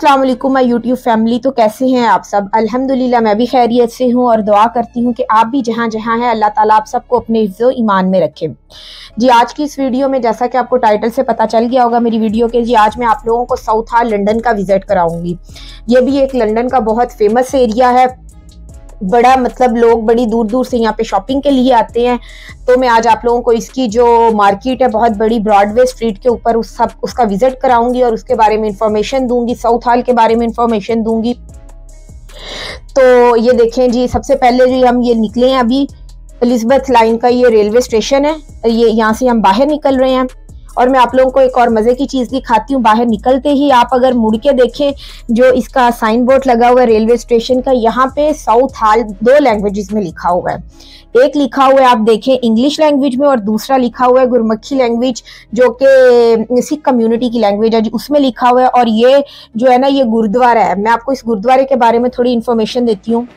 अस्सलाम वालेकुम my YouTube family. तो कैसे हैं आप सब? अल्हम्दुलिल्लाह मैं भी खैरियत से हूँ और दुआ करती हूँ कि आप भी जहाँ जहाँ हैं अल्लाह ताला आप सबको अपने हिफ्ज़ो ईमान में रखे। जी आज की इस वीडियो में जैसा कि आपको टाइटल से पता चल गया होगा मेरी वीडियो के, जी आज मैं आप लोगों को साउथ हॉल लंदन का विजिट कराऊंगी। ये भी एक लंदन का बहुत फेमस एरिया है, बड़ा मतलब लोग बड़ी दूर दूर से यहाँ पे शॉपिंग के लिए आते हैं। तो मैं आज आप लोगों को इसकी जो मार्केट है बहुत बड़ी ब्रॉडवे स्ट्रीट के ऊपर उसका विजिट कराऊंगी और उसके बारे में इंफॉर्मेशन दूंगी, साउथ हॉल के बारे में इंफॉर्मेशन दूंगी। तो ये देखें जी, सबसे पहले जो हम ये निकले हैं अभी एलिजाबेथ लाइन का ये रेलवे स्टेशन है, ये यहाँ से हम बाहर निकल रहे हैं। और मैं आप लोगों को एक और मजे की चीज दिखाती हूँ। बाहर निकलते ही आप अगर मुड़ के देखें जो इसका साइन बोर्ड लगा हुआ है रेलवे स्टेशन का, यहाँ पे साउथ हॉल 2 लैंग्वेजेस में लिखा हुआ है। एक लिखा हुआ है आप देखें इंग्लिश लैंग्वेज में और दूसरा लिखा हुआ है गुरमुखी लैंग्वेज जो कि सिख कम्युनिटी की लैंग्वेज है जी, उसमें लिखा हुआ है। और ये जो है ना ये गुरुद्वारा है, मैं आपको इस गुरुद्वारे के बारे में थोड़ी इन्फॉर्मेशन देती हूँ।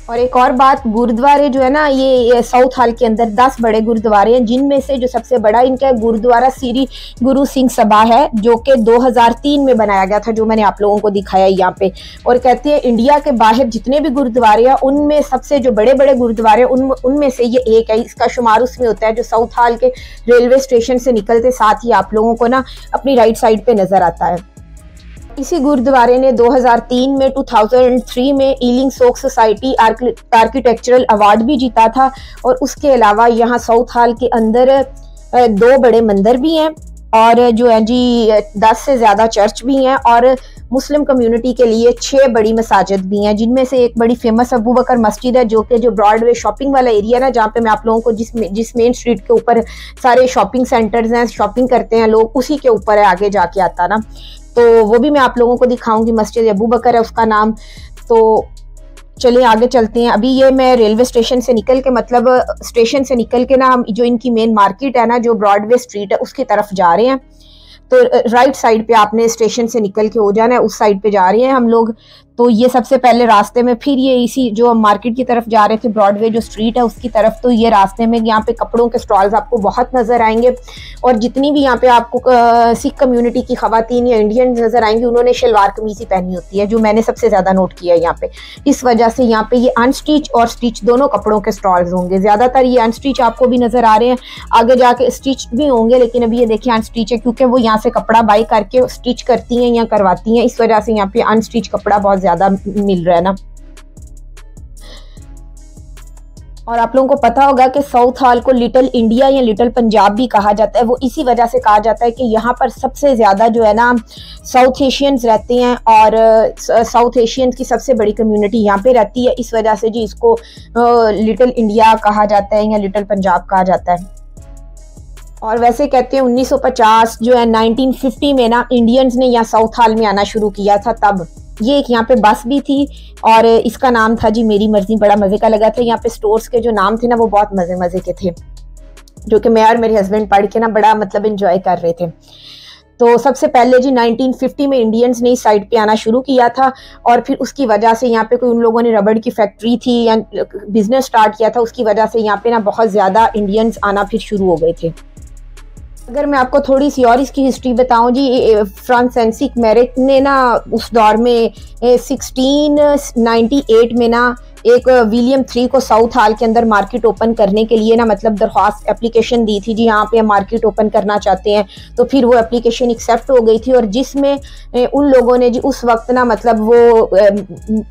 और एक और बात, गुरुद्वारे जो है ना ये साउथ हॉल के अंदर 10 बड़े गुरुद्वारे हैं, जिनमें से जो सबसे बड़ा इनका गुरुद्वारा श्री गुरु सिंह सभा है जो कि 2003 में बनाया गया था, जो मैंने आप लोगों को दिखाया यहाँ पे। और कहते हैं इंडिया के बाहर जितने भी गुरुद्वारे हैं उनमें सबसे जो बड़े बड़े गुरुद्वारे उनमें से ये एक है। इसका शुमार उसमें होता है जो साउथ हॉल के रेलवे स्टेशन से निकलते साथ ही आप लोगों को ना अपनी राइट साइड पे नजर आता है। इसी गुरुद्वारे ने 2003 में 2003 में ईलिंग सोक सोसाइटी आर्किटेक्चरल अवार्ड भी जीता था। और उसके अलावा यहाँ साउथ हॉल के अंदर 2 बड़े मंदिर भी हैं और जो है जी 10 से ज़्यादा चर्च भी हैं और मुस्लिम कम्युनिटी के लिए 6 बड़ी मसाजिद भी हैं, जिनमें से एक बड़ी फेमस अबू बकर मस्जिद है जो कि जो ब्रॉडवे शॉपिंग वाला एरिया ना, जहाँ पे मैं आप लोगों को जिस मेन स्ट्रीट के ऊपर सारे शॉपिंग सेंटर्स हैं, शॉपिंग करते हैं लोग, उसी के ऊपर है आगे जाके आता ना। तो वो भी मैं आप लोगों को दिखाऊंगी, मस्जिद अबू बकर है उसका नाम। तो चलिए आगे चलते हैं। अभी ये मैं रेलवे स्टेशन से निकल के मतलब स्टेशन से निकल के ना हम जो इनकी मेन मार्केट है ना जो ब्रॉडवे स्ट्रीट है उसकी तरफ जा रहे हैं। तो राइट साइड पे आपने स्टेशन से निकल के हो जाना है, उस साइड पे जा रहे हैं हम लोग। तो ये सबसे पहले रास्ते में, फिर ये इसी जो हम मार्केट की तरफ जा रहे थे ब्रॉडवे जो स्ट्रीट है उसकी तरफ, तो ये रास्ते में यहाँ पे कपड़ों के स्टॉल्स आपको बहुत नजर आएंगे। और जितनी भी यहाँ पे आपको सिख कम्युनिटी की खवातीन या इंडियन नजर आएंगी उन्होंने शलवार कमीज ही पहनी होती है, जो मैंने सबसे ज्यादा नोट किया है यहाँ पे। इस वजह से यहाँ पे ये अनस्टिच और स्टिच दोनों कपड़ों के स्टॉल्स होंगे। ज्यादातर ये अनस्टिच आपको भी नजर आ रहे हैं, आगे जाके स्टिच भी होंगे, लेकिन अभी ये देखिए अनस्टिच है क्योंकि वो यहाँ से कपड़ा बाई करके स्टिच करती हैं या करवाती हैं, इस वजह से यहाँ पे अनस्टिच कपड़ा बहुत ज्यादा मिल रहा है ना। और आप लोगों को पता होगा कि साउथ हॉल को लिटिल इंडिया या लिटिल पंजाब भी कहा जाता है। वो इसी वजह से कहा जाता है कि यहाँ पर सबसे ज्यादा जो है ना साउथ एशियंस रहते हैं और साउथ एशियंस की सबसे बड़ी कम्युनिटी यहाँ पे रहती है, इस वजह से जी इसको लिटिल इंडिया कहा जाता है या लिटिल पंजाब कहा जाता है। और वैसे कहते हैं 1950 जो है 1950 में ना इंडियंस ने यहाँ साउथ हॉल में आना शुरू किया था। तब ये एक यहाँ पे बस भी थी और इसका नाम था जी मेरी मर्जी, बड़ा मजे का लगा था। यहाँ पे स्टोर्स के जो नाम थे ना वो बहुत मजे मजे के थे, जो कि मैं और मेरे हस्बैंड पढ़ के ना बड़ा मतलब एंजॉय कर रहे थे। तो सबसे पहले जी 1950 में इंडियंस ने इस साइड पे आना शुरू किया था और फिर उसकी वजह से यहाँ पे कोई उन लोगों ने रबड़ की फैक्ट्री थी या बिजनेस स्टार्ट किया था, उसकी वजह से यहाँ पे ना बहुत ज्यादा इंडियंस आना फिर शुरू हो गए थे। अगर मैं आपको थोड़ी सी और इसकी हिस्ट्री बताऊं जी, फ्रांसिस मेरिट ने ना उस दौर में 1698 में ना एक विलियम 3 को साउथ हॉल के अंदर मार्केट ओपन करने के लिए ना मतलब दरख्वास्त एप्लीकेशन दी थी जी, यहाँ पे मार्केट ओपन करना चाहते हैं। तो फिर वो एप्लीकेशन एक्सेप्ट हो गई थी और जिसमें उन लोगों ने जी उस वक्त ना मतलब वो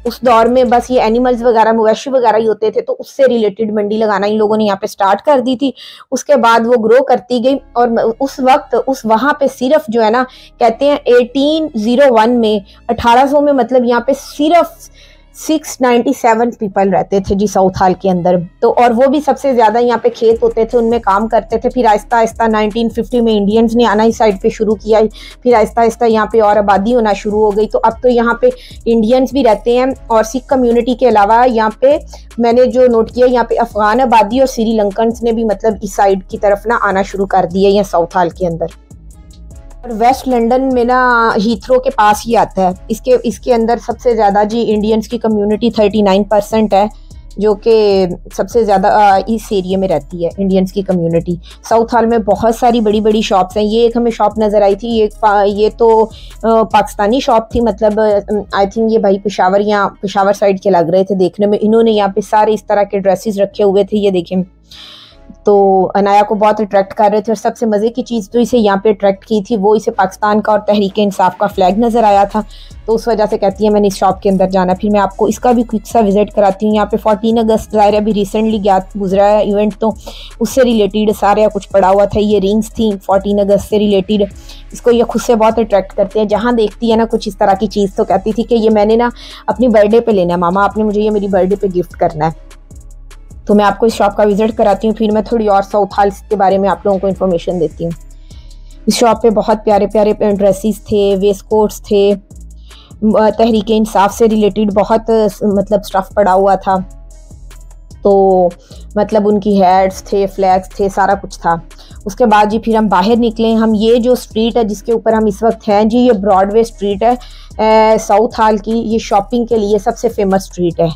उस दौर में बस ये एनिमल्स वगैरह मवेशी वगैरह ही होते थे, तो उससे रिलेटेड मंडी लगाना इन लोगों ने यहाँ पे स्टार्ट कर दी थी। उसके बाद वो ग्रो करती गई और उस वक्त वहाँ पे सिर्फ जो है ना कहते हैं 1801 में 1800 में मतलब यहाँ पे सिर्फ 697 पीपल रहते थे जी साउथ हॉल के अंदर। तो और वो भी सबसे ज्यादा यहाँ पे खेत होते थे, उनमें काम करते थे। फिर आहिस्ता आहिस्ता 1950 में इंडियंस ने आना इस साइड पे शुरू किया, फिर आहिस्ता आहिस्ता यहाँ पे और आबादी होना शुरू हो गई। तो अब तो यहाँ पे इंडियंस भी रहते हैं और सिख कम्युनिटी के अलावा यहाँ पे मैंने जो नोट किया यहाँ पे अफगान आबादी और श्रीलंकन्स ने भी मतलब इस साइड की तरफ ना आना शुरू कर दिया यहाँ साउथ हॉल के अंदर। और वेस्ट लंदन में ना हीथ्रो के पास ही आता है। इसके अंदर सबसे ज़्यादा जी इंडियंस की कम्युनिटी 39% है, जो कि सबसे ज़्यादा इस एरिया में रहती है इंडियंस की कम्युनिटी। साउथ हॉल में बहुत सारी बड़ी बड़ी शॉप्स हैं। ये एक हमें शॉप नज़र आई थी, ये तो पाकिस्तानी शॉप थी, मतलब आई थिंक ये भाई पेशावर या पेशावर साइड के लग रहे थे देखने में। इन्होंने यहाँ पे सारे इस तरह के ड्रेसेस रखे हुए थे, ये देखें, तो अनाया को बहुत अट्रैक्ट कर रहे थे। और सबसे मज़े की चीज़ तो इसे यहाँ पे अट्रैक्ट की थी, वो इसे पाकिस्तान का और तहरीक इंसाफ का फ्लैग नज़र आया था, तो उस वजह से कहती है मैंने इस शॉप के अंदर जाना। फिर मैं आपको इसका भी क्विक सा विजिट कराती हूँ। यहाँ पे 14 अगस्त ज़ाहिर अभी रिसेंटली गुजरा है इवेंट, तो उससे रिलेटेड सारे कुछ पड़ा हुआ था। ये रिंग्स थी 14 अगस्त से रिलेटेड, इसको ये खुद से बहुत अट्रैक्ट करते हैं। जहाँ देखती है ना कुछ इस तरह की चीज़ तो कहती थी कि ये मैंने ना अपनी बर्थडे पे लेना है, मामा आपने मुझे ये मेरी बर्थडे पे गिफ्ट करना है। तो मैं आपको इस शॉप का विजिट कराती हूँ, फिर मैं थोड़ी और साउथ हॉल के बारे में आप लोगों को इन्फॉर्मेशन देती हूँ। इस शॉप पे बहुत प्यारे प्यारे ड्रेसेस थे, वेस्ट कोट्स थे, तहरीक इंसाफ से रिलेटेड बहुत मतलब स्टफ़ पड़ा हुआ था, तो मतलब उनकी हैट्स थे, फ्लैग्स थे, सारा कुछ था। उसके बाद जी फिर हम बाहर निकले। हम ये जो स्ट्रीट है जिसके ऊपर हम इस वक्त हैं जी, ये ब्रॉडवे स्ट्रीट है साउथ हॉल की। ये शॉपिंग के लिए सबसे फेमस स्ट्रीट है।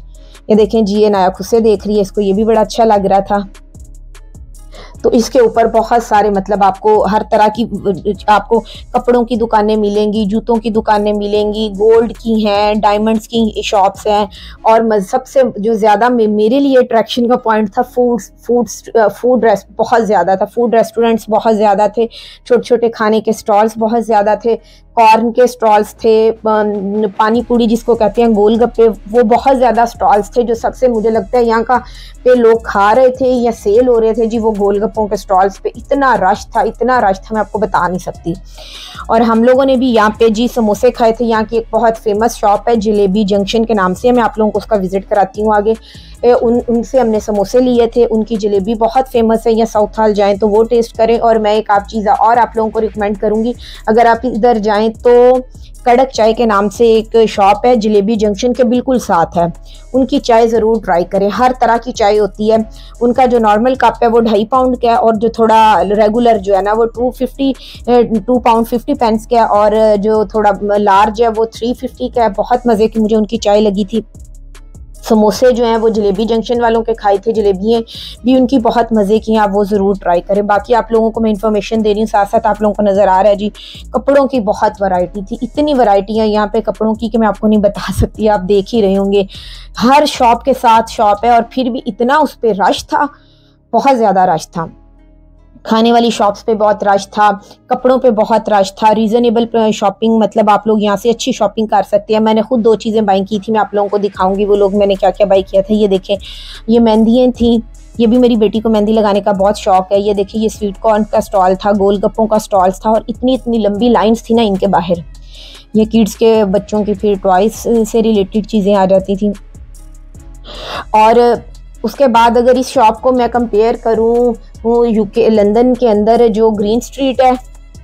ये देखें जी, ये नया खुद से देख रही है, इसको ये भी बड़ा अच्छा लग रहा था। तो इसके ऊपर बहुत सारे मतलब आपको हर तरह की आपको कपड़ों की दुकानें मिलेंगी, जूतों की दुकानें मिलेंगी, गोल्ड की हैं, डायमंड्स की शॉप्स हैं, और सबसे जो ज़्यादा मेरे लिए अट्रैक्शन का पॉइंट था फूड बहुत ज़्यादा था। फूड रेस्टोरेंट्स बहुत ज़्यादा थे, छोटे छोटे खाने के स्टॉल्स बहुत ज़्यादा थे, कॉर्न के स्टॉल्स थे, पानी पूरी जिसको कहते हैं, गोलगप्पे, वो बहुत ज़्यादा स्टॉल्स थे। जो सबसे मुझे लगता है यहाँ का पे लोग खा रहे थे या सेल हो रहे थे जी, वो गोलगप्पों के स्टॉल्स पे इतना रश था, इतना रश था, मैं आपको बता नहीं सकती। और हम लोगों ने भी यहाँ पे जी समोसे खाए थे। यहाँ की एक बहुत फेमस शॉप है जलेबी जंक्शन के नाम से, मैं आप लोगों को उसका विजिट कराती हूँ आगे। उनसे हमने समोसे लिए थे, उनकी जलेबी बहुत फेमस है। या साउथ हॉल जाएं तो वो टेस्ट करें। और मैं एक आप चीज़ और आप लोगों को रिकमेंड करूँगी, अगर आप इधर जाएं तो कड़क चाय के नाम से एक शॉप है जलेबी जंक्शन के बिल्कुल साथ है, उनकी चाय ज़रूर ट्राई करें। हर तरह की चाय होती है। उनका जो नॉर्मल कप है वो 2.5 पाउंड का है, और जो थोड़ा रेगुलर जो है ना वो 2 पाउंड 50 पेंस का है, और जो थोड़ा लार्ज है वो 350 का है। बहुत मज़े की मुझे उनकी चाय लगी थी। समोसे जो हैं वो जलेबी जंक्शन वालों के खाए थे, जलेबियाँ भी उनकी बहुत मज़े की हैं, आप वो ज़रूर ट्राई करें। बाकी आप लोगों को मैं इन्फॉर्मेशन दे रही हूँ, साथ साथ आप लोगों को नज़र आ रहा है जी कपड़ों की बहुत वैरायटी थी। इतनी वैरायटी है यहाँ पे कपड़ों की कि मैं आपको नहीं बता सकती, आप देख ही रहे होंगे। हर शॉप के साथ शॉप है, और फिर भी इतना उस पर रश था, बहुत ज़्यादा रश था। खाने वाली शॉप्स पे बहुत रश था, कपड़ों पे बहुत रश था। रीज़नेबल शॉपिंग, मतलब आप लोग यहाँ से अच्छी शॉपिंग कर सकते हैं। मैंने खुद 2 चीज़ें बाई की थी, मैं आप लोगों को दिखाऊंगी वो लोग मैंने क्या क्या बाई किया था। ये देखें, ये मेहंदियाँ थी, ये भी मेरी बेटी को मेहंदी लगाने का बहुत शौक है। ये देखिए, ये स्वीट कॉर्न का स्टॉल था, गोलगप्पों का स्टॉल्स था, और इतनी इतनी लंबी लाइन्स थी ना इनके बाहर। ये किड्स के बच्चों की फिर टॉयस से रिलेटेड चीज़ें आ जाती थी। और उसके बाद अगर इस शॉप को मैं कंपेयर करूँ यूके लंदन के अंदर जो ग्रीन स्ट्रीट है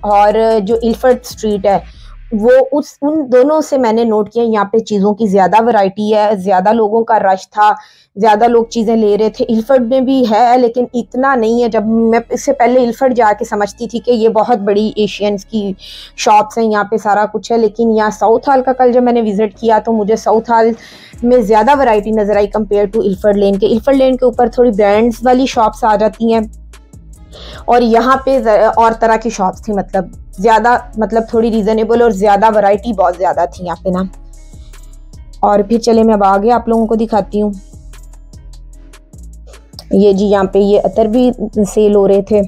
और जो इल्फर्ड स्ट्रीट है, वो उन दोनों से मैंने नोट किया यहाँ पे चीज़ों की ज़्यादा वैरायटी है, ज़्यादा लोगों का रश था, ज़्यादा लोग चीज़ें ले रहे थे। इल्फर्ड में भी है लेकिन इतना नहीं है। जब मैं इससे पहले इल्फर्ड जाके समझती थी कि ये बहुत बड़ी एशियंस की शॉप्स हैं, यहाँ पे सारा कुछ है, लेकिन यहाँ साउथ हॉल का कल जब मैंने विज़िट किया तो मुझे साउथ हॉल में ज़्यादा वैरायटी नज़र आई कंपेयर टू इल्फर्ड लेन के। इल्फर्ड लेन के ऊपर थोड़ी ब्रांड्स वाली शॉप्स आ जाती हैं, और यहाँ पे और तरह की शॉप्स थी, मतलब ज़्यादा, मतलब थोड़ी रीज़नेबल और ज़्यादा वैरायटी बहुत ज़्यादा थी यहाँ पे ना। और फिर चले मैं अब आगे आप लोगों को दिखाती हूँ। ये जी यहाँ पे ये अतर भी सेल हो रहे थे।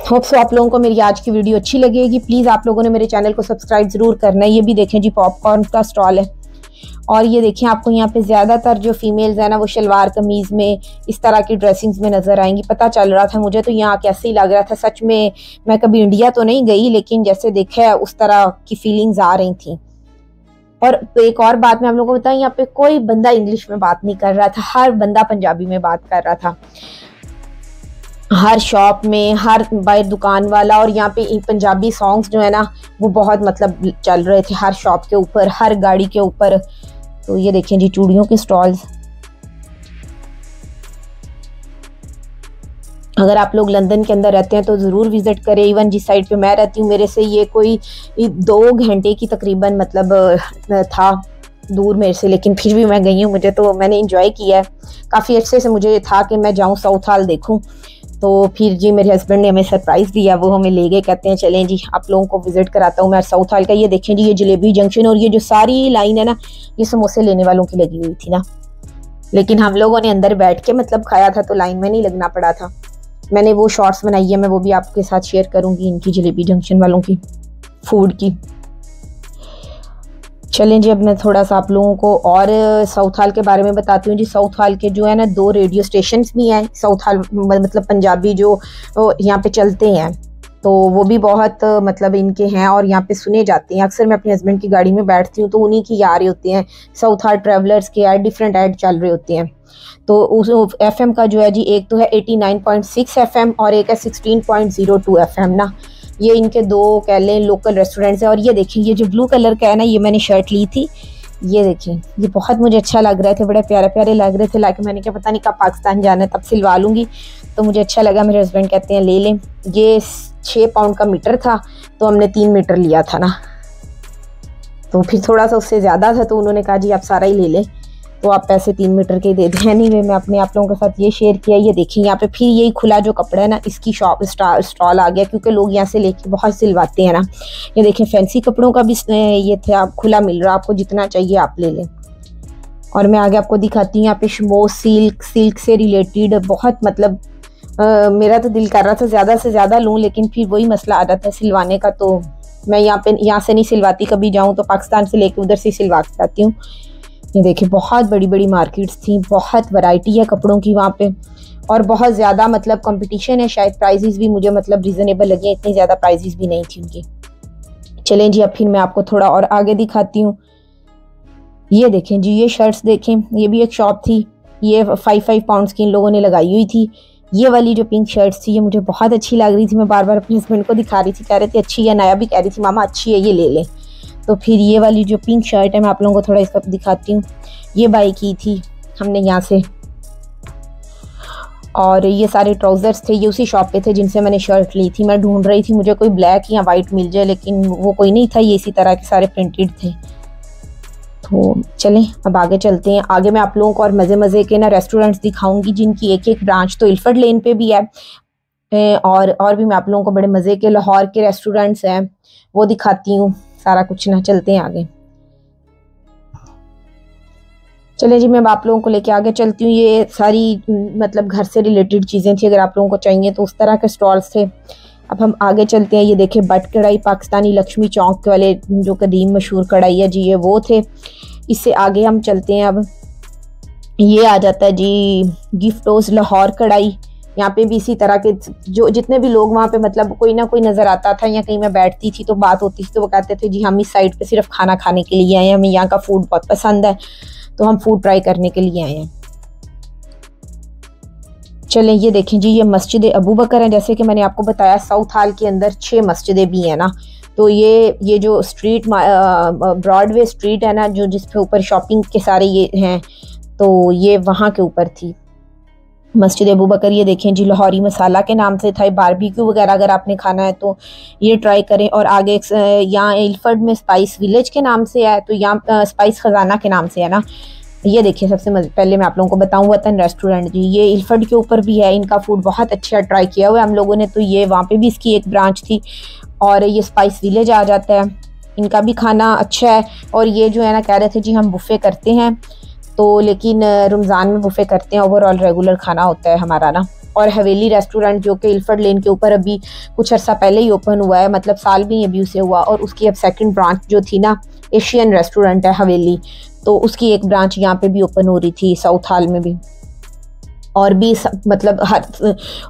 होप सो आप लोगों को मेरी आज की वीडियो अच्छी लगेगी। प्लीज़ आप लोगों ने मेरे चैनल को सब्सक्राइब ज़रूर करना है। ये भी देखें जी, पॉपकॉर्न का स्टॉल है, और ये देखें आपको यहाँ पे ज़्यादातर जो फीमेल्स है ना वो शलवार कमीज़ में इस तरह की ड्रेसिंग्स में नज़र आएंगी। पता चल रहा था मुझे तो यहाँ कैसे ही लग रहा था, सच में मैं कभी इंडिया तो नहीं गई लेकिन जैसे देखा है उस तरह की फीलिंग्स आ रही थी। और एक और बात मैं आप लोगों को बताऊँ, यहाँ पे कोई बंदा इंग्लिश में बात नहीं कर रहा था, हर बंदा पंजाबी में बात कर रहा था। हर शॉप में, हर बाहर दुकान वाला, और यहाँ पे पंजाबी सॉन्ग्स जो है ना वो बहुत मतलब चल रहे थे हर शॉप के ऊपर, हर गाड़ी के ऊपर। तो ये देखें जी चूड़ियों के स्टॉल्स। अगर आप लोग लंदन के अंदर रहते हैं तो ज़रूर विज़िट करें। इवन जिस साइड पे मैं रहती हूँ मेरे से ये कोई 2 घंटे की तकरीबन मतलब था दूर मेरे से, लेकिन फिर भी मैं गई हूँ, मुझे तो मैंने इंजॉय किया है। काफ़ी अच्छे से मुझे था कि मैं जाऊँ साउथ हॉल देखूँ। तो फिर जी मेरे हस्बैंड ने हमें सरप्राइज़ दिया, वो हमें ले गए, कहते हैं चलें जी आप लोगों को विज़िट कराता हूँ मैं साउथ हॉल का। ये देखें जी, ये जलेबी जंक्शन और ये जो सारी लाइन है ना, ये समोसे लेने वालों की लगी हुई थी ना, लेकिन हम लोगों ने अंदर बैठ के मतलब खाया था तो लाइन में नहीं लगना पड़ा था। मैंने वो शॉर्ट्स बनाई है, मैं वो भी आपके साथ शेयर करूँगी इनकी जलेबी जंक्शन वालों की फूड की। चलें जी, अब मैं थोड़ा सा आप लोगों को और साउथ हॉल के बारे में बताती हूँ जी। साउथ हॉल के जो है ना 2 रेडियो स्टेशन भी हैं साउथ हॉल, मतलब पंजाबी जो यहाँ पे चलते हैं, तो वो भी बहुत मतलब इनके हैं और यहाँ पे सुने जाते हैं। अक्सर मैं अपने हस्बैंड की गाड़ी में बैठती हूँ तो उन्हीं की आ रहे होते हैं, साउथ हॉल ट्रैवलर्स के ऐड, डिफरेंट ऐड चल रहे होते हैं। तो उस FM का जो है जी, एक तो है 89.6 FM और एक है 16.02 FM ना। ये इनके 2 कह लें लोकल रेस्टोरेंट्स हैं। और ये देखिए, ये जो ब्लू कलर का है ना, ये मैंने शर्ट ली थी, ये देखिए, ये बहुत मुझे अच्छा लग रहे थे, बड़े प्यारे प्यारे लग रहे थे। लाके मैंने क्या पता नहीं कब पाकिस्तान जाना है तब सिलवा लूँगी, तो मुझे अच्छा लगा। मेरे हस्बैंड कहते हैं ले लें। ये 6 पाउंड का मीटर था तो हमने 3 मीटर लिया था ना, तो फिर थोड़ा सा उससे ज़्यादा था तो उन्होंने कहा जी आप सारा ही ले लें, तो आप पैसे 3 मीटर के दे दें। नहीं, मैं अपने आप लोगों के साथ ये शेयर किया। ये देखिए यहाँ पे फिर यही खुला जो कपड़ा है ना, इसकी शॉप स्टॉल आ गया, क्योंकि लोग यहाँ से लेके बहुत सिलवाते हैं ना। ये देखें फैंसी कपड़ों का भी ये था, खुला मिल रहा, आपको जितना चाहिए आप ले लें। और मैं आगे आपको दिखाती हूँ यहाँ पे शमो सिल्क से रिलेटेड बहुत मतलब मेरा तो दिल कर रहा था ज़्यादा से ज़्यादा लूँ, लेकिन फिर वही मसला आ जाता है सिलवाने का, तो मैं यहाँ से नहीं सिलवाती। कभी जाऊँ तो पाकिस्तान से लेके उधर से सिलवा के आती हूँ। ये देखिए बहुत बड़ी बड़ी मार्केट्स थी, बहुत वैरायटी है कपड़ों की वहाँ पे, और बहुत ज़्यादा मतलब कंपटीशन है। शायद प्राइजेस भी मुझे मतलब रीज़नेबल लगे, इतनी ज़्यादा प्राइजेस भी नहीं थी उनकी। चलें जी, अब फिर मैं आपको थोड़ा और आगे दिखाती हूँ। ये देखें जी, ये शर्ट्स देखें, ये भी एक शॉप थी, ये 5 पाउंड्स की इन लोगों ने लगाई हुई थी। ये वाली जो पिंक शर्ट्स थी ये मुझे बहुत अच्छी लग रही थी, मैं बार बार अपने हस्बैंड को दिखा रही थी, कह रहे थे अच्छी है, नया भी कह रही थी मामा अच्छी है ये ले लें। तो फिर ये वाली जो पिंक शर्ट है मैं आप लोगों को थोड़ा इसका दिखाती हूँ। ये बाई की थी हमने यहाँ से, और ये सारे ट्राउज़र्स थे, ये उसी शॉप पे थे जिनसे मैंने शर्ट ली थी। मैं ढूंढ रही थी मुझे कोई ब्लैक या वाइट मिल जाए, लेकिन वो कोई नहीं था, ये इसी तरह के सारे प्रिंटेड थे। तो चलें अब आगे चलते हैं। आगे मैं आप लोगों को और मज़े के ना रेस्टोरेंट्स दिखाऊंगी जिनकी एक एक ब्रांच तो इल्फर्ड लेन पे भी है, और भी मैं आप लोगों को बड़े मज़े के लाहौर के रेस्टोरेंट्स हैं वो दिखाती हूँ सारा कुछ ना। चलते हैं आगे। चले जी, मैं आप लोगों को लेके आगे चलती हूँ। ये सारी मतलब घर से रिलेटेड चीज़ें थी, अगर आप लोगों को चाहिए तो उस तरह के स्टॉल्स थे। अब हम आगे चलते हैं। ये देखिए बट कढ़ाई, पाकिस्तानी लक्ष्मी चौक वाले जो कदीम मशहूर कढ़ाई है जी, ये वो थे। इससे आगे हम चलते हैं। अब ये आ जाता है जी गिफ्ट हाउस लाहौर कढ़ाई। यहाँ पे भी इसी तरह के जो जितने भी लोग वहाँ पे मतलब कोई ना कोई नज़र आता था, या कहीं मैं बैठती थी तो बात होती थी तो वो कहते थे जी हम इस साइड पे सिर्फ खाना खाने के लिए आए हैं, हमें यहाँ का फूड बहुत पसंद है, तो हम फूड ट्राई करने के लिए आए हैं। चलें ये देखें जी, ये मस्जिद अबू बकर है। जैसे कि मैंने आपको बताया साउथ हॉल के अंदर 6 मस्जिदें भी हैं ना, तो ये जो स्ट्रीट ब्रॉडवे स्ट्रीट है ना, जो जिसके ऊपर शॉपिंग के सारे ये हैं, तो ये वहाँ के ऊपर थी मस्जिद अबू बकर। ये देखें जी लाहौरी मसाला के नाम से था, बारबेक्यू वगैरह अगर आपने खाना है तो ये ट्राई करें। और आगे यहाँ इल्फर्ड में स्पाइस विलेज के नाम से है, तो यहाँ स्पाइस खजाना के नाम से है ना। ये देखिए सबसे पहले मैं आप लोगों को बताऊँ वतन रेस्टोरेंट जी, ये इल्फर्ड के ऊपर भी है, इनका फूड बहुत अच्छा ट्राई किया हुआ है हम लोगों ने, तो ये वहाँ पे भी इसकी एक ब्रांच थी। और ये स्पाइस विलेज आ जाता है, इनका भी खाना अच्छा है। और ये जो है ना कह रहे थे जी हम बुफ़े करते हैं, तो लेकिन रमज़ान में बुफ़े करते हैं, ओवरऑल रेगुलर खाना होता है हमारा ना। और हवेली रेस्टोरेंट जो कि इल्फर्ड लेन के ऊपर अभी कुछ अर्सा पहले ही ओपन हुआ है, मतलब साल भी अभी उसे हुआ, और उसकी अब सेकंड ब्रांच जो थी ना एशियन रेस्टोरेंट है हवेली, तो उसकी एक ब्रांच यहाँ पे भी ओपन हो रही थी साउथ हॉल में भी। और भी मतलब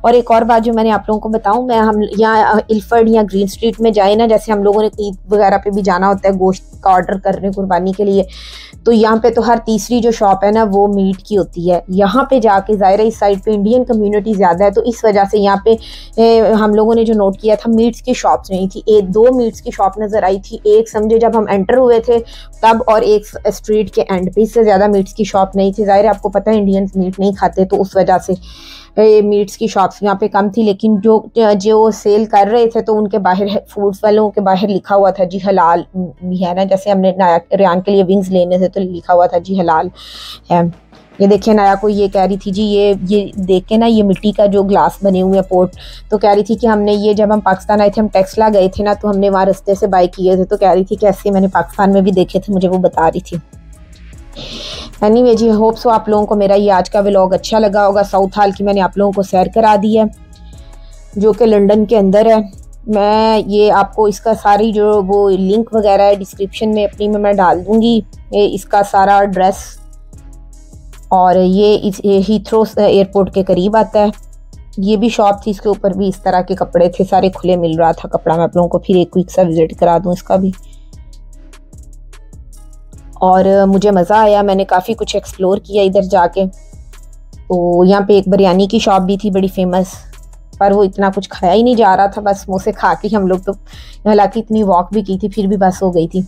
और एक और बात जो मैंने आप लोगों को बताऊं, मैं हम यहाँ इल्फर्ड या ग्रीन स्ट्रीट में जाए ना, जैसे हम लोगों ने ईद वगैरह पे भी जाना होता है गोश्त का ऑर्डर करने कुर्बानी के लिए, तो यहाँ पे तो हर तीसरी जो शॉप है ना वो मीट की होती है। यहाँ पे जाके ज़ाहिर है इस साइड पे इंडियन कम्युनिटी ज़्यादा है, तो इस वजह से यहाँ पे हम लोगों ने जो नोट किया था मीट्स की शॉप्स नहीं थी। 2 मीट्स की शॉप नज़र आई थी, एक समझे जब हम एंटर हुए थे तब, और एक स्ट्रीट के एंड पे, इससे ज़्यादा मीट्स की शॉप नहीं थी। ज़ाहिर है आपको पता है इंडियंस मीट नहीं खाते, तो उस वजह से मीट्स की शॉप्स यहाँ पे कम थी, लेकिन जो जो सेल कर रहे थे तो उनके बाहर, फूड्स वालों के बाहर लिखा हुआ था जी हलाल भी है ना। जैसे हमने रेहान के लिए विंग्स लेने थे तो लिखा हुआ था जी हलाल है। ये देखिए नया को ये कह रही थी जी, ये देख के ना, ये मिट्टी का जो ग्लास बने हुए हैं पोर्ट, तो कह रही थी कि हमने ये जब हम पाकिस्तान आए थे, हम टेक्सला गए थे ना, तो हमने वहाँ रास्ते से बाय किए थे, तो कह रही थी कि ऐसे मैंने पाकिस्तान में भी देखे थे, मुझे वो बता रही थी। एनीवे जी, होप सो आप लोगों को मेरा ये आज का व्लॉग अच्छा लगा होगा। साउथ हॉल की मैंने आप लोगों को सैर करा दी है, जो कि लंदन के अंदर है। मैं ये आपको इसका सारी जो वो लिंक वगैरह है डिस्क्रिप्शन में अपनी में मैं डाल दूँगी, ये इसका सारा एड्रेस, और ये इस हीथ्रो एयरपोर्ट के करीब आता है। ये भी शॉप थी, इसके ऊपर भी इस तरह के कपड़े थे, सारे खुले मिल रहा था कपड़ा। मैं आप लोगों को फिर एक क्विक सा विजिट करा दूँ इसका भी। और मुझे मज़ा आया, मैंने काफ़ी कुछ एक्सप्लोर किया इधर जाके। तो यहाँ पे एक बिरयानी की शॉप भी थी बड़ी फेमस, पर वो इतना कुछ खाया ही नहीं जा रहा था, बस समोसे खा के हम लोग तो, हालांकि इतनी वॉक भी की थी फिर भी बस हो गई थी।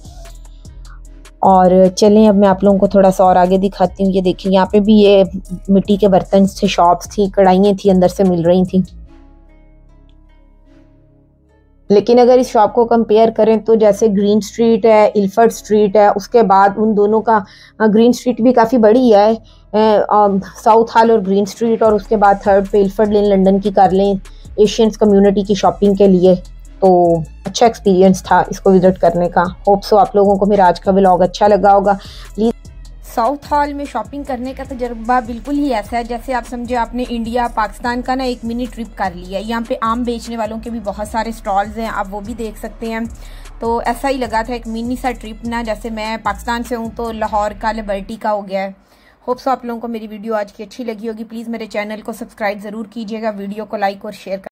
और चलें अब मैं आप लोगों को थोड़ा सा और आगे दिखाती हूँ। ये देखिए यहाँ पे भी ये मिट्टी के बर्तन थे, शॉप्स थी, कढ़ाइयाँ थी अंदर से मिल रही थी। लेकिन अगर इस शॉप को कंपेयर करें तो जैसे ग्रीन स्ट्रीट है, इल्फर्ड स्ट्रीट है, उसके बाद उन दोनों का, ग्रीन स्ट्रीट भी काफ़ी बड़ी है, साउथ हॉल और ग्रीन स्ट्रीट, और उसके बाद थर्ड पे इल्फर्ड लेन लंदन की कर लें एशियंस कम्युनिटी की शॉपिंग के लिए। तो अच्छा एक्सपीरियंस था इसको विजिट करने का। होप सो आप लोगों को मेरा आज का व्लॉग अच्छा लगा होगा। प्लीज़, साउथ हॉल में शॉपिंग करने का तजुर्बा बिल्कुल ही ऐसा है जैसे आप समझे आपने इंडिया पाकिस्तान का ना एक मिनी ट्रिप कर लिया। यहाँ पे आम बेचने वालों के भी बहुत सारे स्टॉल्स हैं, आप वो भी देख सकते हैं। तो ऐसा ही लगा था एक मिनी सा ट्रिप ना, जैसे मैं पाकिस्तान से हूँ तो लाहौर का लिबर्टी का हो गया है। होप सो आप लोगों को मेरी वीडियो आज की अच्छी लगी होगी। प्लीज़ मेरे चैनल को सब्सक्राइब ज़रूर कीजिएगा, वीडियो को लाइक और शेयर